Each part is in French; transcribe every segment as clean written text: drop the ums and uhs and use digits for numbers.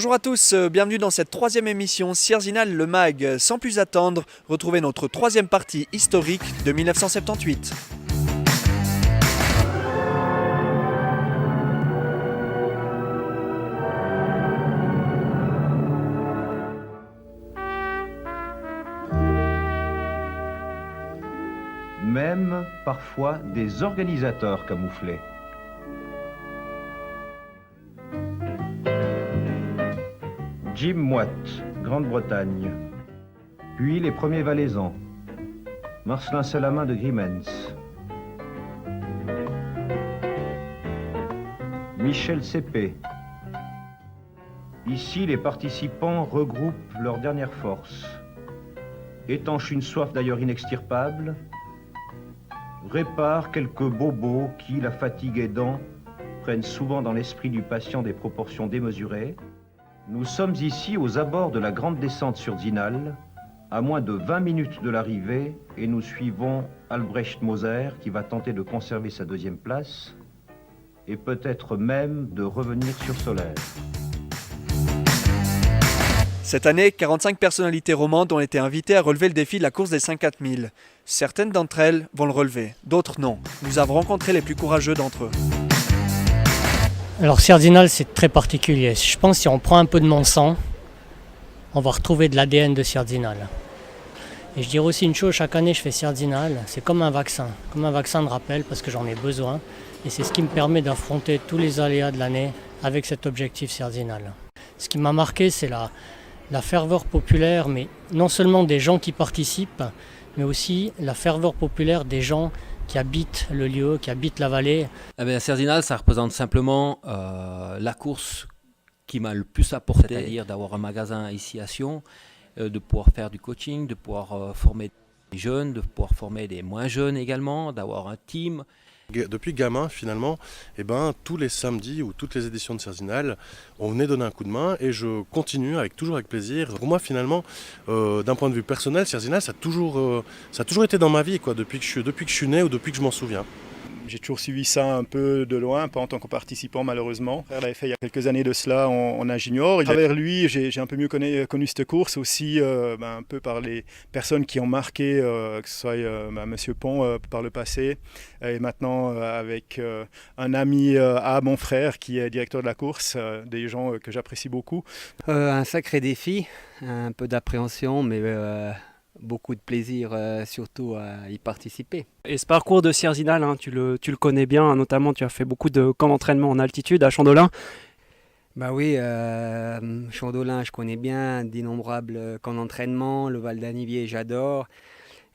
Bonjour à tous, bienvenue dans cette troisième émission Sierzinal le Mag. Sans plus attendre, retrouvez notre troisième partie historique de 1978. Même parfois des organisateurs camouflés. Jim Watt, Grande-Bretagne. Puis les premiers Valaisans. Marcelin Salamin de Grimmens. Michel Cépé. Ici, les participants regroupent leurs dernières forces. Étanchent une soif d'ailleurs inextirpable, réparent quelques bobos qui, la fatigue aidant, prennent souvent dans l'esprit du patient des proportions démesurées. Nous sommes ici aux abords de la grande descente sur Zinal, à moins de 20 minutes de l'arrivée, et nous suivons Albrecht Moser qui va tenter de conserver sa deuxième place et peut-être même de revenir sur Solaire. Cette année, 45 personnalités romandes ont été invitées à relever le défi de la course des 5-4000. Certaines d'entre elles vont le relever, d'autres non. Nous avons rencontré les plus courageux d'entre eux. Alors Sierzinal, c'est très particulier. Je pense que si on prend un peu de mon sang, on va retrouver de l'ADN de Sierzinal. Et je dirais aussi une chose, chaque année je fais Sierzinal, c'est comme un vaccin de rappel parce que j'en ai besoin. Et c'est ce qui me permet d'affronter tous les aléas de l'année avec cet objectif Sierzinal. Ce qui m'a marqué, c'est la ferveur populaire, mais non seulement des gens qui participent, mais aussi la ferveur populaire des gens qui habitent le lieu, qui habitent la vallée. Sierzinal, ça représente simplement la course qui m'a le plus apporté, c'est-à-dire d'avoir un magasin ici à Sion, de pouvoir faire du coaching, de pouvoir former des jeunes, de pouvoir former des moins jeunes également, d'avoir un team. Depuis gamin, finalement, tous les samedis ou toutes les éditions de Sierzinal, on venait donner un coup de main et je continue toujours avec plaisir. Pour moi, finalement, d'un point de vue personnel, Sierzinal, ça a toujours été dans ma vie, quoi, depuis que je suis né ou depuis que je m'en souviens. J'ai toujours suivi ça un peu de loin, pas en tant que participant malheureusement. Il l'avait fait il y a quelques années de cela en âge junior. À travers lui, j'ai un peu mieux connu cette course aussi, un peu par les personnes qui ont marqué, que ce soit Monsieur Pont par le passé, et maintenant avec un ami mon frère qui est directeur de la course, des gens que j'apprécie beaucoup. Un sacré défi, un peu d'appréhension, mais beaucoup de plaisir surtout à y participer. Et ce parcours de Sierzinal, tu le connais bien, notamment tu as fait beaucoup de camps d'entraînement en altitude à Champ-d'Olin. Bah oui, Champ-d'Olin je connais bien, d'innombrables camps d'entraînement, le Val d'Anivier j'adore.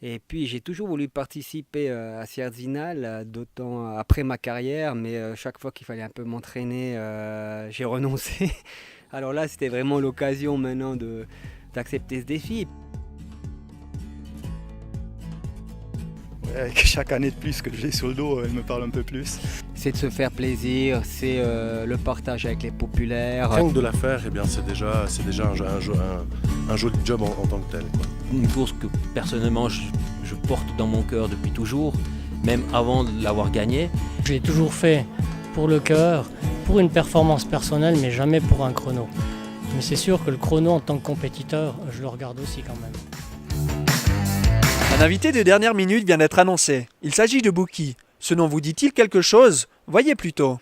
Et puis j'ai toujours voulu participer à Sierzinal, d'autant après ma carrière, mais chaque fois qu'il fallait un peu m'entraîner, j'ai renoncé. Alors là c'était vraiment l'occasion maintenant d'accepter ce défi. Chaque année de plus que j'ai sur le dos, elle me parle un peu plus. C'est de se faire plaisir, c'est le partage avec les populaires. Rien que de la faire, c'est déjà un joli job en tant que tel, quoi. Une course que personnellement je porte dans mon cœur depuis toujours, même avant de l'avoir gagnée. Je l'ai toujours fait pour le cœur, pour une performance personnelle, mais jamais pour un chrono. Mais c'est sûr que le chrono en tant que compétiteur, je le regarde aussi quand même. Un invité de dernière minute vient d'être annoncé. Il s'agit de Bouki. Ce nom vous dit-il quelque chose? Voyez plutôt.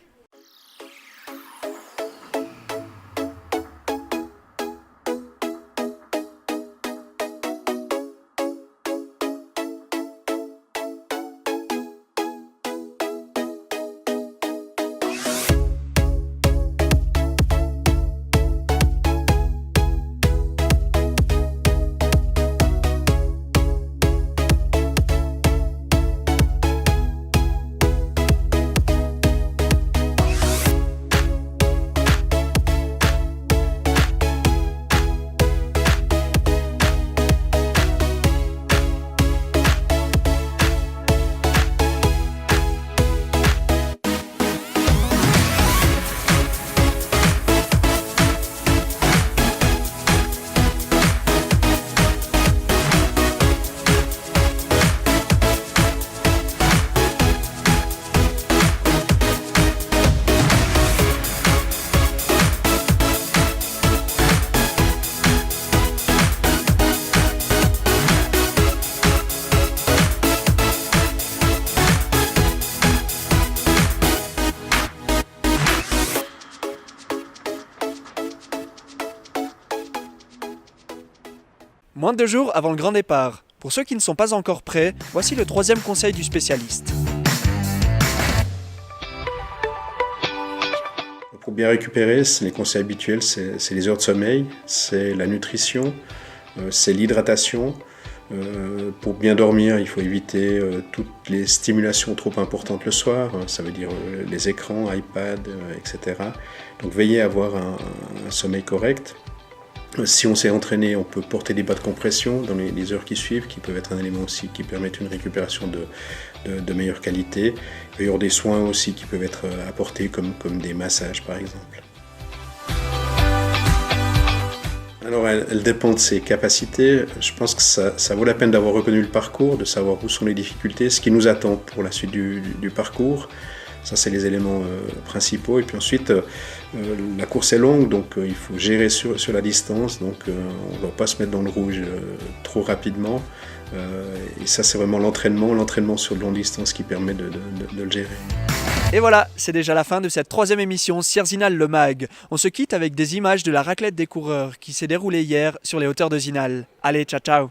Moins de 2 jours avant le grand départ. Pour ceux qui ne sont pas encore prêts, voici le 3e conseil du spécialiste. Pour bien récupérer, les conseils habituels, c'est les heures de sommeil, c'est la nutrition, c'est l'hydratation. Pour bien dormir, il faut éviter toutes les stimulations trop importantes le soir, ça veut dire les écrans, iPad, etc. Donc veillez à avoir un sommeil correct. Si on s'est entraîné, on peut porter des bas de compression dans les heures qui suivent, qui peuvent être un élément aussi qui permettent une récupération de meilleure qualité. Il peut y avoir des soins aussi qui peuvent être apportés comme des massages par exemple. Alors elle dépend de ses capacités. Je pense que ça vaut la peine d'avoir reconnu le parcours, de savoir où sont les difficultés, ce qui nous attend pour la suite du parcours. Ça, c'est les éléments principaux. Et puis ensuite, la course est longue, donc il faut gérer sur la distance. Donc on ne doit pas se mettre dans le rouge trop rapidement. Et ça, c'est vraiment l'entraînement sur longue distance qui permet de le gérer. Et voilà, c'est déjà la fin de cette 3e émission Sierre-Zinal le MAG. On se quitte avec des images de la raclette des coureurs qui s'est déroulée hier sur les hauteurs de Zinal. Allez, ciao ciao!